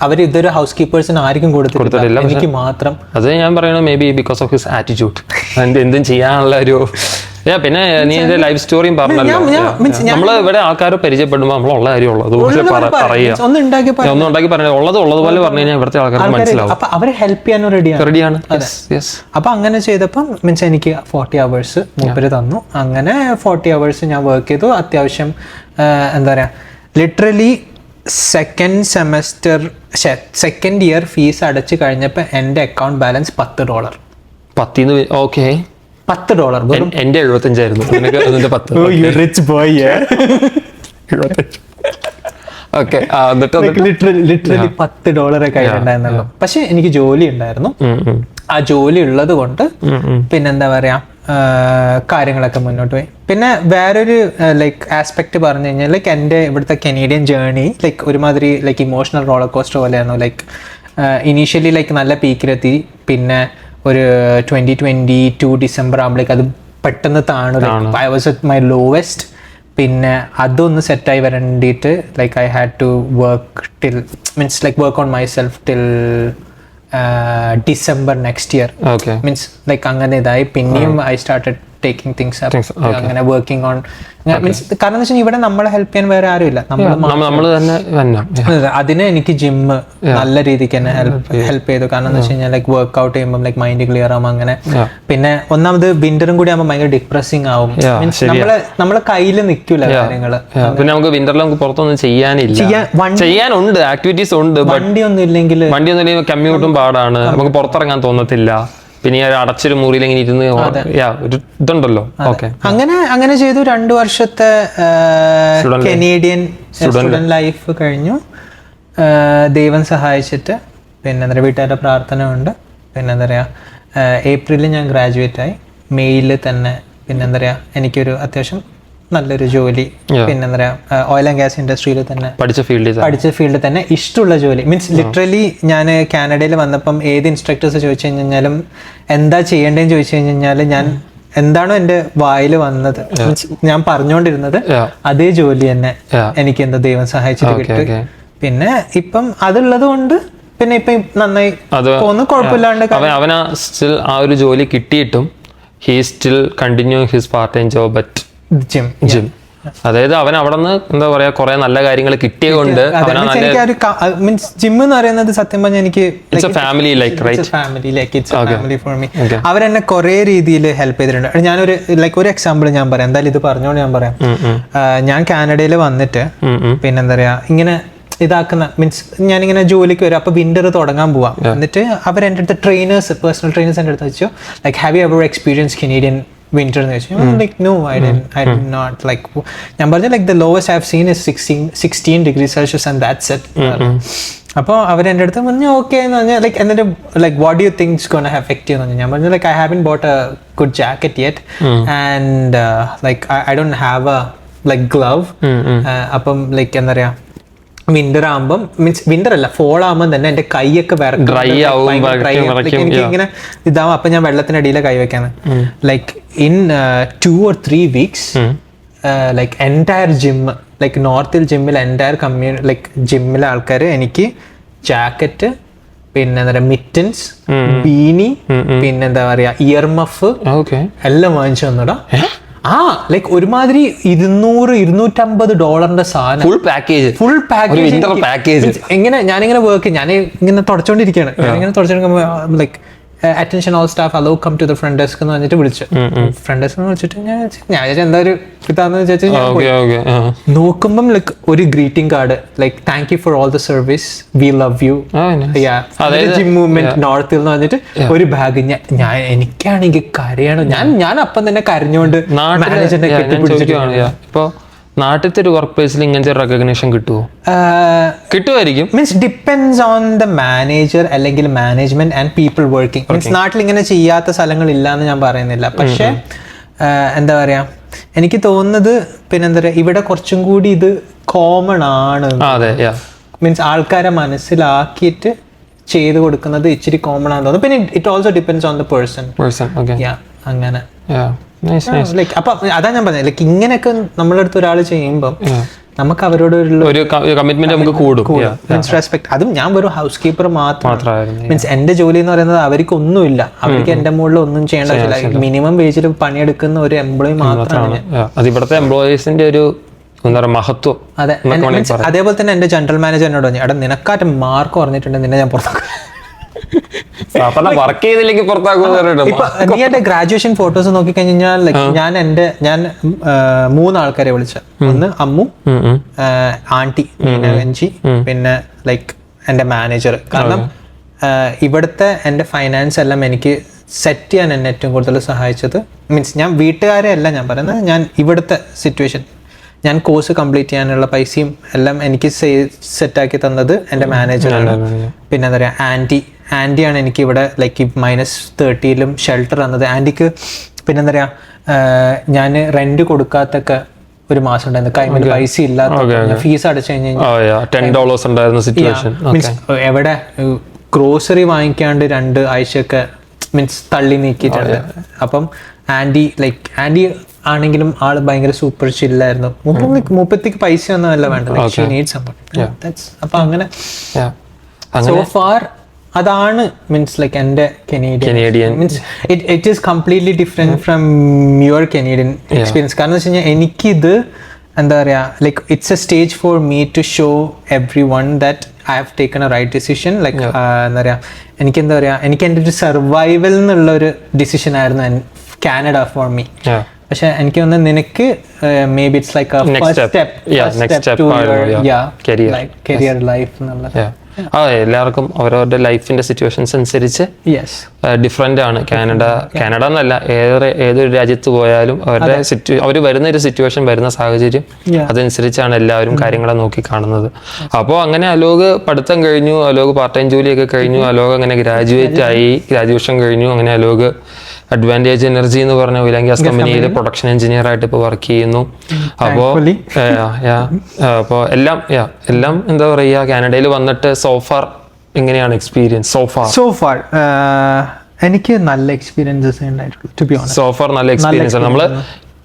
അവർ ഇതൊരു ഹൗസ് കീപ്പേഴ്സിന് ആർക്കും കൊടുത്തിട്ടില്ല, എനിക്ക് മാത്രം. അത് ഞാൻ പറയുന്നത് may be because of his attitude, എന്തും ചെയ്യാനുള്ള ഒരു. പിന്നെ നീ എന്റെ ലൈഫ് സ്റ്റോറിയും പറഞ്ഞല്ലോ. നമ്മള് ഇവിടെ ആൾക്കാരെ പരിചയപ്പെടുമ്പോൾ നമ്മളുള്ള കാര്യമുള്ളൂ, അതുപോലെ പറയുക, ഒന്നും ഉണ്ടാക്കി പറഞ്ഞത് ഉള്ളതുപോലെ പറഞ്ഞു കഴിഞ്ഞാൽ ഇവിടുത്തെ ആൾക്കാർക്ക് മനസ്സിലാവും. അപ്പൊ അവരെ ഹെൽപ്പ് ചെയ്യാനും റെഡിയാണ്. അപ്പൊ അങ്ങനെ ചെയ്തപ്പം മീൻസ് എനിക്ക് 40 hours മൂപ്പര് തന്നു. അങ്ങനെ 40 hours ഞാൻ വർക്ക് ചെയ്തു. അത്യാവശ്യം എന്താ പറയാ, ലിറ്ററലി സെക്കൻഡ് ഇയർ ഫീസ് അടച്ചു കഴിഞ്ഞപ്പോൾ എൻ്റെ അക്കൗണ്ട് ബാലൻസ് $10. ഓക്കെ, $10. എന്റെ 75 ആയിരുന്നു. Rich boy. ലിറ്ററലി $10 കയ്യിലുണ്ടായിരുന്നുള്ളൂ. പക്ഷെ എനിക്ക് ജോലി ഉണ്ടായിരുന്നു. ആ ജോലി ഉള്ളത് കൊണ്ട് പിന്നെന്താ പറയാ, കാര്യങ്ങളൊക്കെ മുന്നോട്ട് പോയി. പിന്നെ വേറൊരു ലൈക്ക് ആസ്പെക്ട് പറഞ്ഞു കഴിഞ്ഞാൽ ലൈക്ക് എൻ്റെ ഇവിടുത്തെ കനേഡിയൻ ജേർണി ലൈക്ക് ഒരുമാതിരി ലൈക്ക് ഇമോഷണൽ റോളർ കോസ്റ്റർ പോലെയായിരുന്നു. ലൈക്ക് ഇനീഷ്യലി ലൈക്ക് നല്ല പീക്കിലെത്തി, പിന്നെ ഒരു 2022 ഡിസംബർ ആകുമ്പോഴേക്ക് അത് പെട്ടെന്ന് താണു. I was at my lowest. പിന്നെ അതൊന്ന് സെറ്റായി വരേണ്ടിയിട്ട് like I had to work till means like work on myself till December next year. Means like അങ്ങനെ ഇതായി. പിന്നെയും I started taking things up, അങ്ങനെ വർക്കിംഗ് ഓൺ മീൻസ്. കാരണം എന്ന് വെച്ചാൽ ഇവിടെ നമ്മളെ ഹെൽപ്പ് ചെയ്യാൻ വേറെ ആരും ഇല്ല, നമ്മൾ തന്നെ. അതിന് എനിക്ക് ജിമ്മ് നല്ല രീതിക്ക് തന്നെ ഹെൽപ്പ് ചെയ്തു. കാരണം എന്ന് വെച്ച് കഴിഞ്ഞാൽ ലൈക്ക് വർക്ക്ഔട്ട് ചെയ്യുമ്പോൾ ലൈക്ക് മൈൻഡ് ക്ലിയർ ആവും അങ്ങനെ. പിന്നെ ഒന്നാമത് വിന്ററും കൂടി ആകുമ്പോൾ ഭയങ്കര ഡിപ്രസിങ് ആവും. മീൻസ് നമ്മളെ കയ്യിൽ നിൽക്കൂല കാര്യങ്ങള്. പിന്നെ നമുക്ക് വിന്ററിൽ നമുക്ക് പുറത്തൊന്നും ചെയ്യാനുണ്ട്, ആക്ടിവിറ്റീസ് ഉണ്ട്. വണ്ടിയൊന്നും ഇല്ലെങ്കിൽ കമ്മ്യൂട്ടും പാടാണ്, നമുക്ക് പുറത്തിറങ്ങാൻ തോന്നത്തില്ല. പിന്നെ അടച്ചൊരു മുറിയിൽ ഇങ്ങനെ ഇരുന്ന് ഒരു ഇതുണ്ടല്ലോ. ഓക്കെ, അങ്ങനെ ചെയ്തു. 2 വർഷത്തെ കനേഡിയൻ സ്റ്റുഡന്റ് ലൈഫ് കഴിഞ്ഞു. ദൈവം സഹായിച്ചിട്ട് പിന്നെ എന്താ പറയുക, വീട്ടുകാരുടെ പ്രാർത്ഥന ഉണ്ട്. പിന്നെ എന്താ പറയുക, ഏപ്രിലിൽ ഞാൻ ഗ്രാജുവേറ്റ് ആയി. മെയ്യിൽ തന്നെ പിന്നെ എന്താ പറയുക, എനിക്കൊരു അത്യാവശ്യം നല്ലൊരു ജോലി, പിന്നെ എന്താ പറയുക, ഓയിൽ ആൻഡ് ഗ്യാസ് ഇൻഡസ്ട്രിയിൽ തന്നെ പഠിച്ച ഫീൽഡിൽ തന്നെ ഇഷ്ടമുള്ള ജോലി. മീൻസ് ലിറ്ററലി ഞാൻ കാനഡയിൽ വന്നപ്പം ഏത് ഇൻസ്ട്രക്ടേഴ്സ് ചോദിച്ചു കഴിഞ്ഞാലും എന്താ ചെയ്യേണ്ടതെന്ന് ചോദിച്ചു കഴിഞ്ഞാൽ ഞാൻ എന്താണോ എൻ്റെ വായിൽ വന്നത്, ഞാൻ പറഞ്ഞുകൊണ്ടിരുന്നത് അതേ ജോലി തന്നെ എനിക്ക് എന്താ ദൈവം സഹായിച്ചിട്ട് കിട്ടി. പിന്നെ ഇപ്പം അതുള്ളത് കൊണ്ട് പിന്നെ ഇപ്പം നന്നായി പോകുന്നു, കുഴപ്പമില്ലാണ്ട്. അവന് സ്റ്റിൽ ആ ഒരു ജോലി കിട്ടിയിട്ടും he still continue his part time job at gym. അതായത് അവൻ അവിടെ നിന്ന് എന്താ പറയാ കുറെ നല്ല കാര്യങ്ങൾ കിട്ടിയതുകൊണ്ട് മീൻസ് ജിം എന്ന് പറയുന്നത് സത്യം പറഞ്ഞാൽ എനിക്ക് അവരെന്നെ കുറെ രീതിയിൽ ഹെൽപ്പ് ചെയ്തിട്ടുണ്ട്. ഞാനൊരു ലൈക്ക് ഒരു എക്സാമ്പിൾ ഞാൻ പറയാം, എന്തായാലും ഇത് പറഞ്ഞോണ്ട് ഞാൻ പറയാം. ഞാൻ കാനഡയിൽ വന്നിട്ട് പിന്നെ എന്താ പറയാ ഇങ്ങനെ ഇതാക്കുന്ന മീൻസ് ഞാനിങ്ങനെ ജോലിക്ക് വരും. അപ്പോൾ വിന്റർ തുടങ്ങാൻ പോവാം. എന്നിട്ട് അവർ എൻ്റെ അടുത്ത് പേഴ്സണൽ ട്രെയിനേഴ്സ് എൻ്റെ അടുത്ത് വെച്ചു like have you ever experience Canadian winter എന്ന് ചോദിച്ചു. Like no I did not. Like ഞാൻ പറഞ്ഞു like the lowest I have seen is 16 degrees Celsius and that's it. അപ്പോൾ അവരെൻ്റെ അടുത്ത് പറഞ്ഞു ഓക്കെ എന്ന് പറഞ്ഞാൽ ലൈക്ക് എന്നിട്ട് like what do you think it's gonna affect U എന്ന് പറഞ്ഞു. ഞാൻ പറഞ്ഞു like I haven't boat A good jacket yet and like I don't have A like glove. അപ്പം ലൈക്ക് എന്താ പറയുക, വിന്റർ ആകുമ്പം മീൻസ് വിന്റർ അല്ല ഫോൾ ആകുമ്പോൾ തന്നെ എന്റെ കൈയൊക്കെ ഡ്രൈ എനിക്ക് ഇങ്ങനെ ഇതാവും. അപ്പൊ ഞാൻ വെള്ളത്തിനടിയിലെ കൈ വെക്കാണ്. Like in 2 or 3 weeks like entire gym like നോർത്തിൽ ജിമ്മിൽ എൻറ്റയർ ലൈക്ക് ജിമ്മിലെ ആൾക്കാർ എനിക്ക് ജാക്കറ്റ്, പിന്നെ എന്താ പറയാ മിറ്റൻസ്, ബീനി, പിന്നെന്താ പറയാ ഇയർ മഫ് എല്ലാം വാങ്ങിച്ചു തന്നടാ. ലൈക്ക് ഒരുമാതിരി $200-250 സാധനം, ഫുൾ പാക്കേജ്. എങ്ങനെ ഞാനിങ്ങനെ വർക്ക് ഞാൻ ഇങ്ങനെ തുടച്ചോണ്ടിരിക്കുകയാണ്. ഞാനിങ്ങനെ തുടച്ചോണ്ടിരിക്കുമ്പോൾ like attention all staff all come to the front desk എന്ന് പറഞ്ഞിട്ട് വിളിച്ചു. ഫ്രണ്ട് ഡെസ്ക് എന്ന് വിളിച്ചിട്ട് ഞാൻ എന്താ ഒരു ഇതാന്ന് വിചാരിച്ചു. നോക്കുമ്പം ലൈക്ക് ഒരു greeting card like thank you for all the service, we love you, gym movement നോർത്തിൽ എന്ന് പറഞ്ഞിട്ട് ഒരു ബാഗ്. ഞാൻ എനിക്കാണെങ്കിൽ കരയണം. ഞാൻ അപ്പം തന്നെ കരഞ്ഞുകൊണ്ട് മാനേജറിനെ കെട്ടിപ്പിടിച്ചിട്ട്. നാട്ടിലത്തെ ഒരു വർക്ക് പ്ലേസിൽ ഇങ്ങനത്തെ റെക്കഗ്നേഷൻ കിട്ടുമായിരിക്കും. Means depends on the manager അല്ലെങ്കിൽ management and people working. Means നാട്ടിൽ ഇങ്ങനെ ചെയ്യാത്ത സ്ഥലങ്ങളില്ല എന്ന് ഞാൻ പറയുന്നില്ല. പക്ഷെ എന്താ പറയാ എനിക്ക് തോന്നുന്നത് പിന്നെ എന്താ പറയാ ഇവിടെ കുറച്ചും കൂടി ഇത് കോമൺ ആണ്. മീൻസ് ആൾക്കാരെ മനസ്സിലാക്കിയിട്ട് ചെയ്ത് കൊടുക്കുന്നത് ഇച്ചിരി കോമൺ ആണെന്ന് തോന്നുന്നു. പിന്നെ it also depends on the person. അങ്ങനെ ലൈക്ക് അപ്പൊ അതാ ഞാൻ പറഞ്ഞത്, ലൈക്ക് ഇങ്ങനെയൊക്കെ നമ്മളെ അടുത്ത് ഒരാൾ ചെയ്യുമ്പോൾ നമുക്ക് അവരോട് ഒരു കമ്മിറ്റ്മെന്റ് നമുക്ക് കൂടും. Means respect. അതും ഞാൻ വെറും ഹൗസ് കീപ്പർ മാത്രമാണ്. മീൻസ് എന്റെ ജോലി എന്ന് പറയുന്നത് അവർക്ക് ഒന്നുമില്ല, അവർക്ക് എന്റെ മുകളിൽ ഒന്നും ചെയ്യേണ്ട, മിനിമം വേജിൽ പണിയെടുക്കുന്ന ഒരു എംപ്ലോയി മാത്രമാണ്. അത് ഇവിടുത്തെ എംപ്ലോയീസിന്റെ ഒരു എന്താ പറയുക മഹത്വം. അതെ. അതേപോലെ തന്നെ എന്റെ ജനറൽ മാനേജർ എന്നോട് പറഞ്ഞു, എടാ നിനക്കാറ്റ് മാർക്ക് പറഞ്ഞിട്ടുണ്ട്, നിന്നെ ഞാൻ പുറത്താക്കും. വർക്ക് ചെയ്തില്ലെങ്കിൽ പുറത്താക്കും. ഇപ്പൊ നീ എന്റെ ഗ്രാജുവേഷൻ ഫോട്ടോസ് നോക്കിക്കഴിഞ്ഞാൽ ഞാൻ 3 ആൾക്കാരെ വിളിച്ച, ഒന്ന് അമ്മു, ആന്റി വെഞ്ചി, പിന്നെ ലൈക്ക് എന്റെ മാനേജർ. കാരണം ഇവിടുത്തെ എന്റെ ഫൈനാൻസ് എല്ലാം എനിക്ക് സെറ്റ് ചെയ്യാൻ എന്നെ ഏറ്റവും കൂടുതൽ സഹായിച്ചത്, മീൻസ് ഞാൻ വീട്ടുകാരെ അല്ല ഞാൻ പറയുന്നത്, ഞാൻ ഇവിടുത്തെ സിറ്റുവേഷൻ, ഞാൻ കോഴ്സ് കംപ്ലീറ്റ് ചെയ്യാനുള്ള പൈസയും എല്ലാം എനിക്ക് സെറ്റാക്കി തന്നത് എൻ്റെ മാനേജറാണ്. പിന്നെ എന്താ പറയുക, ആൻറ്റിയാണ് എനിക്ക് ഇവിടെ ലൈക്ക് -30 ഷെൽട്ടർ തന്നത്. ആൻറ്റിക്ക് പിന്നെ എന്താ പറയുക, ഞാൻ റെന്റ് കൊടുക്കാത്തൊക്കെ ഒരു മാസം ഉണ്ടായിരുന്നു, കൈമിൽ പൈസ ഇല്ലാത്ത, ഫീസ് അടച്ചു കഴിഞ്ഞാൽ മീൻസ് എവിടെ ഗ്രോസറി വാങ്ങിക്കാണ്ട് 2 ആഴ്ചയൊക്കെ മീൻസ് തള്ളി നീക്കിയിട്ടുണ്ട്. അപ്പം ആൻറ്റി ആണെങ്കിലും ആള് ഭയങ്കര സൂപ്പർ ചില്ലായിരുന്നു. മുപ്പത്തിക്ക് പൈസ ഒന്നും അല്ല വേണ്ടത്, അപ്പൊ അങ്ങനെ സോ ഫാർ അതാണ് മീൻസ് ലൈക്ക് എന്റെ Canadian means it is completely different from your Canadian experience. കാരണം എന്ന് വെച്ച് കഴിഞ്ഞാൽ എനിക്കിത് എന്താ പറയാ, like it's a stage for me to show everyone that I have taken a right decision. Like എന്താ പറയാ, എനിക്ക് എൻ്റെ ഒരു സർവൈവൽ എന്നുള്ള ഒരു ഡിസിഷൻ ആയിരുന്നു കാനഡ ഫോർ മീ. പക്ഷെ എനിക്ക് തോന്നുന്നു നിനക്ക് maybe it's like first step to career life എന്നുള്ളത്. എല്ലാവർക്കും അവരവരുടെ ലൈഫിന്റെ സിറ്റുവേഷൻസ് അനുസരിച്ച് ഡിഫറെന്റ് ആണ്. കാനഡ എന്നല്ല, ഏതൊരു രാജ്യത്ത് പോയാലും അവരുടെ അവർ വരുന്ന ഒരു സിറ്റുവേഷൻ, വരുന്ന സാഹചര്യം അതനുസരിച്ചാണ് എല്ലാവരും കാര്യങ്ങളെ നോക്കി കാണുന്നത്. അപ്പോൾ അങ്ങനെ അലോക് പഠിത്തം കഴിഞ്ഞു, അലോക് പാർട്ട് ടൈം ജോലിയൊക്കെ കഴിഞ്ഞു, അലോക് അങ്ങനെ ഗ്രാജുവേറ്റ് ആയി, ഗ്രാജുവേഷൻ കഴിഞ്ഞു. അങ്ങനെ അലോക് അഡ്വാൻറ്റേജ് എനർജി എന്ന് പറഞ്ഞ ഓയിൽ ആൻഡ് ഗ്യാസ് കമ്പനിയിൽ പ്രൊഡക്ഷൻ എഞ്ചിനീയർ ആയിട്ട് ഇപ്പോൾ വർക്ക് ചെയ്യുന്നു. അപ്പോൾ എല്ലാം എന്താ പറയുക, കാനഡയിൽ വന്നിട്ട് സോഫാർ എങ്ങനെയാണ് എക്സ്പീരിയൻസ്? സോഫാർ എനിക്ക് നല്ല എക്സ്പീരിയൻസസ് ഉണ്ടായിട്ടുള്ളൂ, ടു ബി ഓണസ്റ്റ്. സോഫാർ നല്ല എക്സ്പീരിയൻസ് ആണ്. നമ്മള്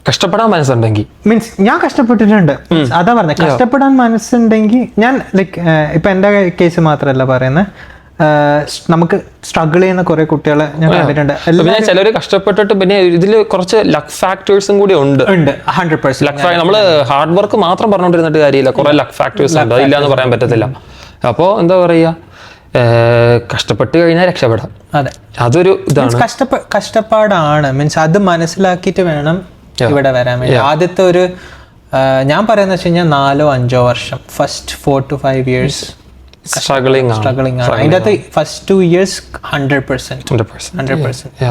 കഷ്ടപ്പെടാൻ മനസ്സുണ്ടെങ്കിൽ, മീൻസ് ഞാൻ കഷ്ടപ്പെട്ടിട്ടുണ്ട്, അതാ പറഞ്ഞത്. കഷ്ടപ്പെടാൻ മനസ്സുണ്ടെങ്കിൽ ഞാൻ ലൈക്ക് ഇപ്പൊ എന്റെ കേസ് മാത്രമല്ല പറയുന്നത്, നമുക്ക് സ്ട്രഗിൾ ചെയ്യുന്ന കുറെ കുട്ടികളെ ഞാൻ കണ്ടിട്ടുണ്ട്. ചിലർ കഷ്ടപ്പെട്ടിട്ട് പിന്നെ ഇതിൽ കുറച്ച് ലക്ക് ഫാക്ടേഴ്സും കൂടി ഉണ്ട്. 100% നമ്മള് ഹാർഡ് വർക്ക് മാത്രം പറഞ്ഞുകൊണ്ടിരുന്നിട്ട് കാര്യമില്ല, കുറെ ലക്ക് ഫാക്ടേഴ്സ് ഉണ്ട്, അതില്ല എന്ന് പറയാൻ പറ്റത്തില്ല. അപ്പോൾ എന്താ പറയാ, കഷ്ടപ്പെട്ട് കഴിഞ്ഞാൽ രക്ഷപ്പെടാം. അതെ, അതൊരു ഇതാണ്, കഷ്ടപ്പാടാണ്. മീൻസ് അത് മനസ്സിലാക്കിയിട്ട് വേണം ഇവിടെ വരാൻ വേണ്ടി. ആദ്യത്തെ ഒരു ഞാൻ പറയുന്ന വെച്ച് കഴിഞ്ഞാൽ 4-5 വർഷം, ഫസ്റ്റ് 4 to 5 years സ്ട്രഗ്ലിംഗ് ആണ്. അതിന്റെ അകത്ത് ഫസ്റ്റ് 2 years 100%.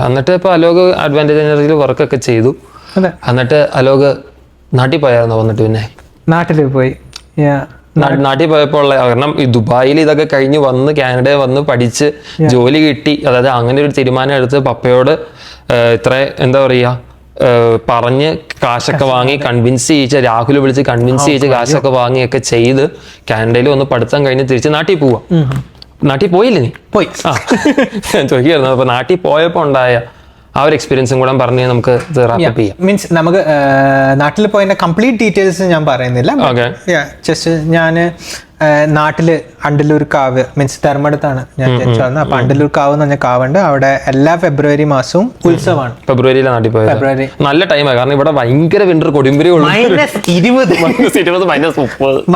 എന്നിട്ട് ഇപ്പൊ അലോക് അഡ്വാൻറ്റേജ് എനർജിയിൽ വർക്കൊക്കെ ചെയ്തു. എന്നിട്ട് അലോക് നാട്ടിൽ പോയായിരുന്നു. വന്നിട്ട് പിന്നെ നാട്ടിൽ പോയപ്പോൾ ഉള്ള കാരണം ഈ ദുബായിൽ ഇതൊക്കെ കഴിഞ്ഞ് വന്ന് കാനഡയിൽ വന്ന് പഠിച്ച് ജോലി കിട്ടി. അതായത് അങ്ങനെ ഒരു തീരുമാനം എടുത്ത് പപ്പയോട് ഇത്ര എന്താ പറയാ പറഞ്ഞ് കാശൊക്കെ വാങ്ങി കൺവിൻസ് ചെയ്യിച്ച്, രാഹുൽ വിളിച്ച് കൺവിൻസ് ചെയ്യിച്ച് കാശൊക്കെ വാങ്ങിയൊക്കെ ചെയ്ത് കാനഡയിൽ വന്ന് പഠിത്തം കഴിഞ്ഞ് തിരിച്ച് നാട്ടിൽ പോവാം. നാട്ടിൽ പോയില്ലേ നീ? പോയി. ചോദിക്കായിരുന്നു. അപ്പൊ നാട്ടിൽ പോയപ്പോ ഉണ്ടായ ആ ഒരു എക്സ്പീരിയൻസും കൂടെ പറഞ്ഞ് നമുക്ക് റാപ്പ് ചെയ്യാം. മീൻസ് നമുക്ക് നാട്ടിൽ പോയതിന്റെ കംപ്ലീറ്റ് ഡീറ്റെയിൽസ് ഞാൻ പറയുന്നില്ല. ജസ്റ്റ് ഞാൻ നാട്ടില് അണ്ടലൂർക്കാവ് മീൻസ് ധർമ്മടത്താണ് ഞാൻ ജനിച്ചു വന്നത്. അപ്പൊ അണ്ടലൂർക്കാവ് എന്ന് പറഞ്ഞ കാവുണ്ട്, അവിടെ എല്ലാ ഫെബ്രുവരി മാസവും ഉത്സവമാണ്. ഫെബ്രുവരിയിലാണ് നാട്ടിൽ പോയത്. ഫെബ്രുവരി നല്ല ടൈമാണ്, കാരണം ഇവിടെ ഭയങ്കര വിന്റർ കൊടുമ്പിരി -20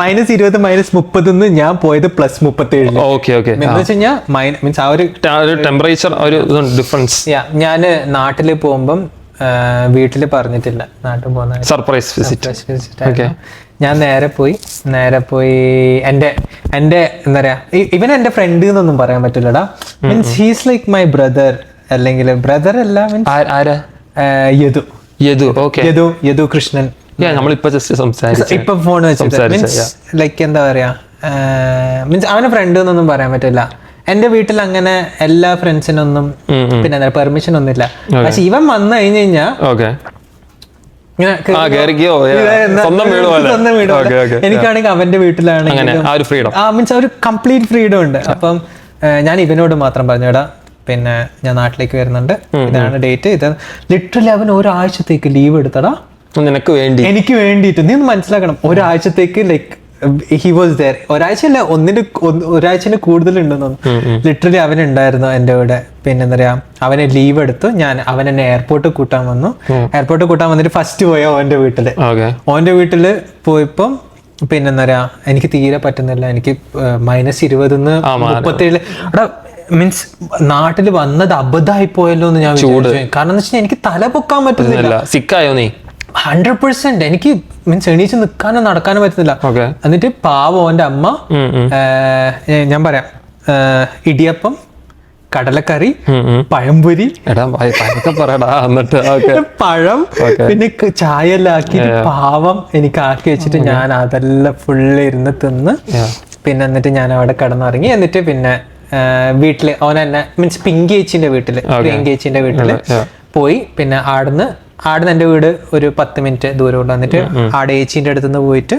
-30 ഞാൻ പോയത് +37. ഓക്കെ എന്ന് വെച്ച് കഴിഞ്ഞാൽ മീൻസ് ആ ഒരു ടെമ്പറേച്ചർ ഒരു ഡിഫറൻസ്. ഞാൻ നാട്ടില് പോകുമ്പം വീട്ടില് പറഞ്ഞിട്ടില്ല നാട്ടിൽ പോകുന്ന സർപ്രൈസ് വിസിറ്റ്. ഞാൻ നേരെ പോയി എന്റെ എന്താ പറയാ, ഇവൻ എന്റെ ഫ്രണ്ട് എന്നൊന്നും പറയാൻ പറ്റില്ലടാ. Means he's like my brother, അല്ലെങ്കിൽ ബ്രദർ അല്ല, യദു കൃഷ്ണൻ. ഇപ്പൊ ഫോൺ വെച്ചിട്ട് മീൻസ് ലൈക്ക് എന്താ പറയാ, മീൻസ് അവനെ ഫ്രണ്ട് എന്നൊന്നും പറയാൻ പറ്റില്ല. എന്റെ വീട്ടിൽ അങ്ങനെ എല്ലാ ഫ്രണ്ട്സിനൊന്നും പിന്നെ എന്താ പെർമിഷൻ ഒന്നുമില്ല. പക്ഷെ ഇവൻ വന്നു കഴിഞ്ഞു കഴിഞ്ഞാ എനിക്കാണെങ്കിൽ അവന്റെ വീട്ടിലാണെങ്കിൽ മീൻസ് ഒരു കംപ്ലീറ്റ് ഫ്രീഡം ഉണ്ട്. അപ്പം ഞാൻ ഇവനോട് മാത്രം പറഞ്ഞുടാ, പിന്നെ ഞാൻ നാട്ടിലേക്ക് വരുന്നുണ്ട്, ഇതാണ് ഡേറ്റ്, ഇത് ലിറ്ററലി അവൻ ഒരാഴ്ചത്തേക്ക് ലീവ് എടുത്തടാ നിനക്ക് വേണ്ടി, എനിക്ക് വേണ്ടിയിട്ട്. നീ ഒന്ന് മനസ്സിലാക്കണം, ഒരാഴ്ചത്തേക്ക് ലൈക്ക് ഹി വാസ് ദെയർ. ഒരാഴ്ചയല്ല, ഒരാഴ്ചന് കൂടുതലുണ്ടെന്ന് തോന്നുന്നു. ലിറ്ററലി അവനുണ്ടായിരുന്നു എൻ്റെ കൂടെ. പിന്നെ എന്താ പറയാ, അവനെ ലീവ് എടുത്തു, അവൻ എന്നെ എയർപോർട്ടിൽ കൂട്ടാൻ വന്നു. എയർപോർട്ടിൽ കൂട്ടാൻ വന്നിട്ട് ഫസ്റ്റ് പോയ ഓൻ്റെ വീട്ടില്. ഓൻ്റെ വീട്ടില് പോയപ്പം പിന്നെ എന്താ പറയാ, എനിക്ക് തീരെ പറ്റുന്നില്ല, എനിക്ക് -20 37 അവിടെ മീൻസ് നാട്ടിൽ വന്നത് അബദ്ധമായി പോയല്ലോ എന്ന് ഞാൻ വിചാരിച്ചു. കാരണം എന്ന് വെച്ചാൽ എനിക്ക് തല പൊക്കാൻ പറ്റുന്നില്ല. സിക്കായോ നീ? 100%. എനിക്ക് മീൻസ് എണീച്ച് നിൽക്കാനോ നടക്കാനോ പറ്റുന്നില്ല. എന്നിട്ട് പാവം ഓന്റെ അമ്മ, ഞാൻ പറയാം, ഇടിയപ്പം, കടലക്കറി, പഴംപൊരി, പഴം, പിന്നെ ചായ എല്ലാം ആക്കിയിട്ട് പാവം എനിക്ക് ആക്കി വെച്ചിട്ട് ഞാൻ അതെല്ലാം ഫുള്ള് ഇരുന്ന് തിന്ന്. പിന്നെ എന്നിട്ട് ഞാൻ അവിടെ കിടന്നുറങ്ങി. എന്നിട്ട് പിന്നെ വീട്ടില് ഓനെന്നെ മീൻസ് പിങ്കി ചേച്ചിന്റെ വീട്ടില് പോയി. പിന്നെ ആടുന്ന് എൻ്റെ വീട് ഒരു 10 മിനിറ്റ് ദൂരമുള്ള. എന്നിട്ട് ആടെ ഏച്ചീൻ്റെ അടുത്തുനിന്ന് പോയിട്ട്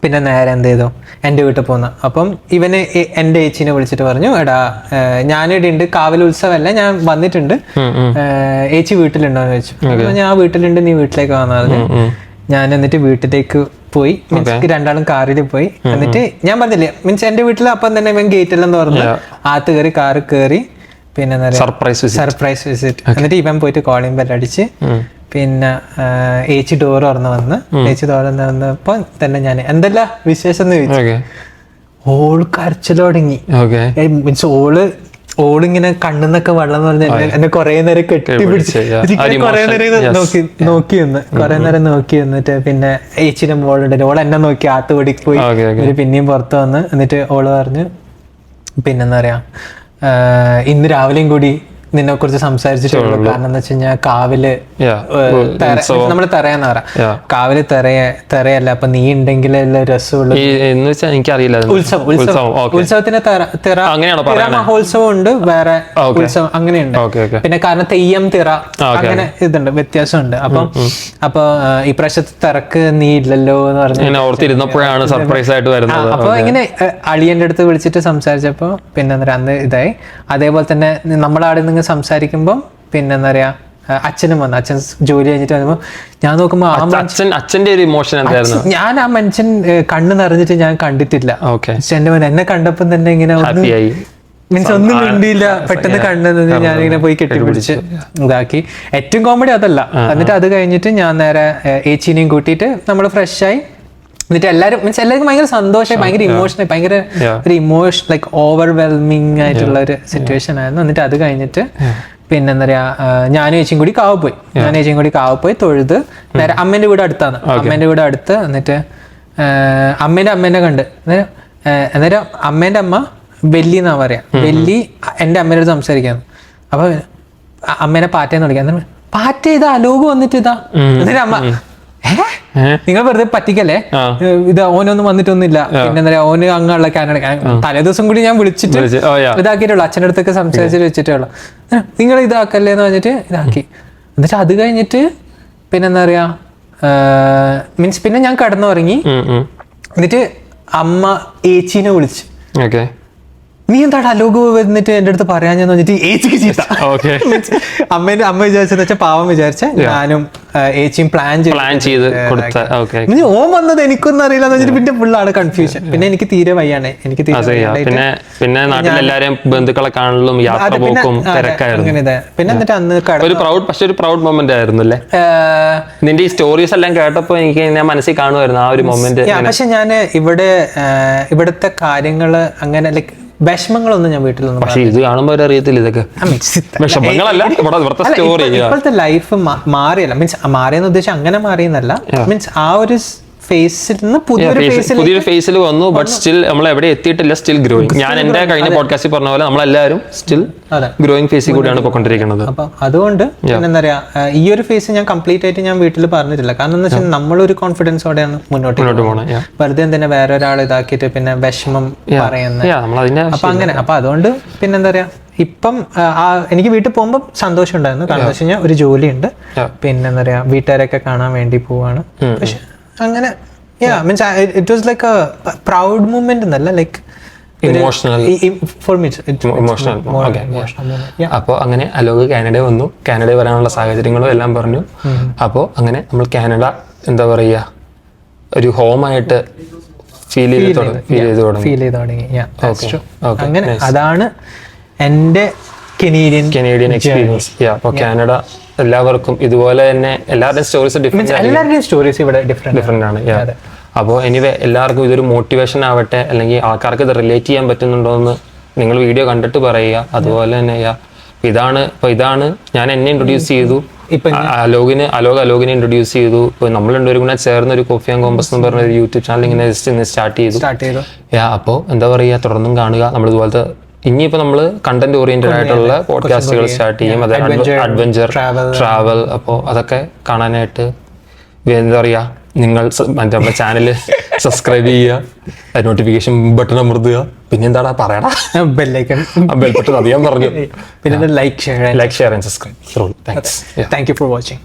പിന്നെ നേരെ എന്ത് ചെയ്തു, എൻ്റെ വീട്ടിൽ പോന്ന. അപ്പം ഇവന് എൻ്റെ ഏച്ചീനെ വിളിച്ചിട്ട് പറഞ്ഞു, എടാ ഞാനിവിടെ ഉണ്ട്, കാവൽ ഉത്സവമല്ല, ഞാൻ വന്നിട്ടുണ്ട്, ഏച്ചി വീട്ടിലുണ്ടോന്ന് ചോദിച്ചു. ഞാൻ വീട്ടിലുണ്ട്, നീ വീട്ടിലേക്ക് വന്നത്. ഞാൻ എന്നിട്ട് വീട്ടിലേക്ക് പോയി. മീൻസ് രണ്ടാളും കാറിൽ പോയി. എന്നിട്ട് ഞാൻ പറഞ്ഞില്ലേ മീൻസ് എൻ്റെ വീട്ടിൽ അപ്പം തന്നെ ഇവൻ ഗേറ്റെല്ലാം തുറന്ന് ആത്ത് കയറി, കാറ് കയറി. പിന്നെ സർപ്രൈസ് വിസിറ്റ്. എന്നിട്ട് ഇവൻ പോയിട്ട് കോളിംഗ് ബെൽ അടിച്ച്. പിന്നെ ഏച്ചി ഡോർ തുറന്ന് വന്ന്. ഏച്ചി തുറന്ന് വന്നപ്പോ തന്നെ ഞാൻ എന്തെല്ലാം വിശേഷം എന്ന് ചോദിച്ചു. ഓള് കരച്ചിൽ തുടങ്ങി. മീൻസ് ഓളിങ്ങനെ കണ്ണിന്നൊക്കെ വെള്ളം എന്ന് പറഞ്ഞാൽ എന്നെ കൊറേ നേരം കെട്ടിപ്പിടിച്ച് കൊറേ നേരം നോക്കി വന്നിട്ട് പിന്നെ ഏച്ചിന്റെ മോളുണ്ട്, ഓൾ എന്നെ നോക്കി ആത്ത് ഓടിക്ക് പോയി. പിന്നെയും പുറത്ത് വന്ന്. എന്നിട്ട് ഓള് പറഞ്ഞു, പിന്നെന്താ പറയാ, ഇന്ന് രാവിലെയും കൂടി നിന്നെ കുറിച്ച് സംസാരിച്ചിട്ടുള്ളൂ. കാരണം എന്ന് വെച്ച് കഴിഞ്ഞാൽ കാവില് നമ്മള് തെറയാന്ന് പറയാം, കാവില് തെറയല്ല, അപ്പൊ നീ ഉണ്ടെങ്കിൽ രസമുള്ളൂ. എനിക്കറിയില്ല ഉത്സവത്തിന് മഹോത്സവം ഉണ്ട്, വേറെ ഉത്സവം അങ്ങനെയുണ്ട്. പിന്നെ കാരണം തെയ്യം തിറ അങ്ങനെ ഇതുണ്ട്, വ്യത്യാസമുണ്ട്. അപ്പൊ ഇപ്രാവശ്യത്തെ തിറക്ക് നീ ഇല്ലല്ലോ എന്ന് പറഞ്ഞപ്പോഴാണ് സർപ്രൈസ് ആയിട്ട് വരുന്നത്. അപ്പൊ ഇങ്ങനെ അളിയന്റെ അടുത്ത് വിളിച്ചിട്ട് സംസാരിച്ചപ്പോ പിന്നെ അന്ന് ഇതായി. അതേപോലെ തന്നെ നമ്മളവിടെ നിങ്ങൾ സംസാരിക്കുമ്പോൾ പിന്നെ എന്താ പറയാ, അച്ഛനും വന്നു. അച്ഛൻ ജോലി കഴിഞ്ഞിട്ട് വരുമ്പോ ഞാൻ നോക്കുമ്പോ അച്ഛന്റെ ഒരു ഇമോഷൻ എന്തായിരുന്നു, ഞാൻ ആ മനുഷ്യൻ കണ്ണ് നിറഞ്ഞിട്ട് ഞാൻ കണ്ടിട്ടില്ല. എന്നെ കണ്ടപ്പം തന്നെ ഇങ്ങനെ മീൻസ് ഒന്നും മിണ്ടിയില്ല, പെട്ടെന്ന് കണ്ടത് ഞാനിങ്ങനെ പോയി കെട്ടിപ്പിടിച്ച് ഇതാക്കി. ഏറ്റവും കോമഡി അതല്ല. എന്നിട്ട് അത് കഴിഞ്ഞിട്ട് ഞാൻ നേരെ ഏച്ചീനെയും കൂട്ടിയിട്ട് നമ്മൾ ഫ്രഷായി. എന്നിട്ട് എല്ലാവർക്കും ഭയങ്കര സന്തോഷമായി, ഭയങ്കര ഇമോഷനായി, ഭയങ്കര ഒരു ഇമോഷൻ ലൈക്ക് ഓവർവെൽമിങ് ആയിട്ടുള്ള ഒരു സിറ്റുവേഷൻ ആയിരുന്നു. എന്നിട്ട് അത് കഴിഞ്ഞിട്ട് പിന്നെ എന്താ പറയാ, ഞാനും ഏച്ചിയും കൂടി കാവ് പോയി തൊഴുത് നേരെ അമ്മേന്റെ വീട് അടുത്താണ്. അമ്മേന്റെ വീട് അടുത്ത്. എന്നിട്ട് അമ്മേനെ കണ്ട്. അന്നേരം അമ്മേന്റെ അമ്മ വെല്ലി എന്നാ പറയാ. വെല്ലി എൻ്റെ അമ്മേൻ്റെ അടുത്ത് സംസാരിക്കാന്ന്. അപ്പൊ അമ്മേനെ പാറ്റേന്ന് വിളിക്കാം. പാറ്റ ഇതാ, ലോക് വന്നിട്ട് ഇതാ. എന്നിട്ട് അമ്മ, നിങ്ങൾ വെറുതെ പറ്റിക്കല്ലേ, ഇത് ഓനൊന്നും വന്നിട്ടൊന്നുമില്ല. പിന്നെ എന്താ പറയാ, ഓന് അങ്ങുള്ള കാനഡ തലേ ദിവസം കൂടി ഞാൻ വിളിച്ചിട്ട് ഇതാക്കിയിട്ടുള്ളൂ, അച്ഛൻ്റെ അടുത്തൊക്കെ സംസാരിച്ചിട്ട് വെച്ചിട്ടേ ഉള്ളു. നിങ്ങൾ ഇതാക്കല്ലേ എന്ന് പറഞ്ഞിട്ട് ഇതാക്കി. എന്നിട്ട് അത് കഴിഞ്ഞിട്ട് പിന്നെ എന്താ പറയാ, മീൻസ് പിന്നെ ഞാൻ കിടന്നുറങ്ങി. എന്നിട്ട് അമ്മ ഏച്ചീനെ വിളിച്ചു. നീ എന്താടാ ലോക് വന്നിട്ട് എൻ്റെ അടുത്ത് പറയാഞ്ഞെന്ന് പറഞ്ഞിട്ട് ഏച്ചിക്ക് ചീത്ത. അമ്മ വിചാരിച്ചെന്ന് വെച്ചാൽ പാവം വിചാരിച്ച ഞാനും ഏച്ചിയും പ്ലാൻ ചെയ്ത് ഓൻ വന്നത് എനിക്കൊന്നും അറിയില്ല എന്ന് വെച്ചിട്ട് പിന്നെ ഫുള്ളാണ് കൺഫ്യൂഷൻ. പിന്നെ എനിക്ക് തീരെ വയ്യാണ്. പിന്നെ നാട്ടിലെല്ലാരും ബന്ധുക്കളെ കാണലും യാത്ര പോക്കും തിരക്കായിരുന്നു. പിന്നെ എന്നിട്ട് അന്ന് ഒരു പ്രൗഡ് മൊമെന്റ് ആയിരുന്നു അല്ലേ നിന്റെ ഈ സ്റ്റോറീസ് എല്ലാം കേട്ടപ്പോ? എനിക്ക് ഞാൻ മനസ്സിൽ കാണുമായിരുന്നു ആ ഒരു മൊമെന്റ്. പക്ഷെ ഞാൻ ഇവിടുത്തെ കാര്യങ്ങള് അങ്ങനെ ലൈക്ക് വിഷമങ്ങളൊന്നും ഞാൻ വീട്ടിലൊന്നും. പക്ഷേ ഇത് കാണുമ്പോൾ അറിയത്തില്ല ഇതൊക്കെ വിഷമങ്ങളല്ല, ഇപ്പോഴത്തെ ലൈഫ് മാറിയല്ല. മീൻസ് മാറിയെന്ന് ഉദ്ദേശം അങ്ങനെ മാറിയെന്നല്ല. മീൻസ് ആ ഒരു ഫേസിൽ നിന്ന് പുതിയൊരു ഫേസിൽ വന്നു. ബട്ട് സ്റ്റിൽ നമ്മൾ എവിടെ എത്തിയിട്ടില്ല, സ്റ്റിൽ ഗ്രോയിങ്. ഞാൻ എന്റെ കഴിഞ്ഞ പോഡ്കാസ്റ്റിൽ പറഞ്ഞ പോലെ നമ്മളെല്ലാവരും സ്റ്റിൽ ഗ്രോയിങ് ഫേസിൽ കൂടിയാണ് പോയിക്കൊണ്ടിരിക്കുന്നത്. അപ്പൊ അതുകൊണ്ട് എന്താ പറയാ, ഈ ഒരു ഫേസ് ഞാൻ കംപ്ലീറ്റ് ആയിട്ട് ഞാൻ വീട്ടിൽ പറഞ്ഞിട്ടില്ല. കാരണം എന്താ വെച്ചാൽ നമ്മളൊരു കോൺഫിഡൻസോടെയാണ് മുന്നോട്ട് പോകുന്നത്. വെറുതെ എന്തിനാ വേറെ ഒരാൾ ഇതാക്കിയിട്ട് പിന്നെ വിഷമം പറയുന്നത്. അപ്പൊ അങ്ങനെ. അപ്പൊ അതുകൊണ്ട് പിന്നെ എന്താ പറയാ, ഇപ്പം എനിക്ക് വീട്ടിൽ പോകുമ്പോൾ സന്തോഷം ഉണ്ടായിരുന്നു. കാരണം എന്താ വെച്ച് കഴിഞ്ഞാൽ ഒരു ജോലിയുണ്ട്. പിന്നെ എന്താ പറയാ, വീട്ടുകാരൊക്കെ കാണാൻ വേണ്ടി പോവാണ്. പക്ഷെ അങ്ങനെ means it was like a proud moment എന്നല്ല, like emotional for me emotional okay. അപ്പോൾ അങ്ങനെ അലോക് കാനഡ വന്നു. കാനഡ വരാനുള്ള സാഹചര്യങ്ങളും എല്ലാം പറഞ്ഞു. അപ്പോൾ അങ്ങനെ നമ്മൾ കാനഡ എന്താ പറയുക ഒരു ഹോമായിട്ട് ഫീൽ ചെയ്ത് തുടങ്ങി. അങ്ങനെ അതാണ് എൻ്റെ കനേഡിയൻ എക്സ്പീരിയൻസ്. അപ്പോൾ കാനഡ എല്ലാവർക്കും ഇതുപോലെ തന്നെ എല്ലാവരുടെയും സ്റ്റോറീസ് എല്ലാവരുടെയും സ്റ്റോറീസ് ഇവിടെ ഡിഫറെന്റ് ആണ്. അപ്പോൾ എനിവേ എല്ലാവർക്കും ഇതൊരു മോട്ടിവേഷൻ ആവട്ടെ, അല്ലെങ്കിൽ ആൾക്കാർക്ക് ഇത് റിലേറ്റ് ചെയ്യാൻ പറ്റുന്നുണ്ടോ എന്ന് നിങ്ങൾ വീഡിയോ കണ്ടിട്ട് പറയുക. അതുപോലെ തന്നെ ഇതാണ് ഞാൻ എന്നെ ഇൻട്രൊഡ്യൂസ് ചെയ്തു, അലോകിനെ ഇൻട്രൊഡ്യൂസ് ചെയ്തു. ഇപ്പോൾ നമ്മൾ രണ്ടുപേരും കൂടെ ചേർന്ന് ഒരു കോഫി ആൻഡ് കോമ്പസ് എന്ന് പറഞ്ഞ ഒരു യൂട്യൂബ് ചാനൽ ഇങ്ങനെ ജസ്റ്റ് സ്റ്റാർട്ട് ചെയ്തു. അപ്പോൾ എന്താ പറയുക, തുടർന്നും കാണുക. നമ്മൾ ഇതുപോലത്തെ ഇനിയിപ്പോൾ നമ്മൾ കണ്ടന്റ് ഓറിയന്റഡ് ആയിട്ടുള്ള പോഡ്കാസ്റ്റുകൾ സ്റ്റാർട്ട് ചെയ്യും. അത് അഡ്വഞ്ചർ, ട്രാവൽ. അപ്പോൾ അതൊക്കെ കാണാനായിട്ട് എന്താ പറയുക, നിങ്ങൾ നമ്മുടെ ചാനൽ സബ്സ്ക്രൈബ് ചെയ്യുക, നോട്ടിഫിക്കേഷൻ ബട്ടൺ അമർത്തുക. പിന്നെ എന്താടാ പറയടാ, ബെൽ ബട്ടൺ അധികം പറഞ്ഞു. പിന്നെ like share and subscribe. Thanks. Thank you for watching.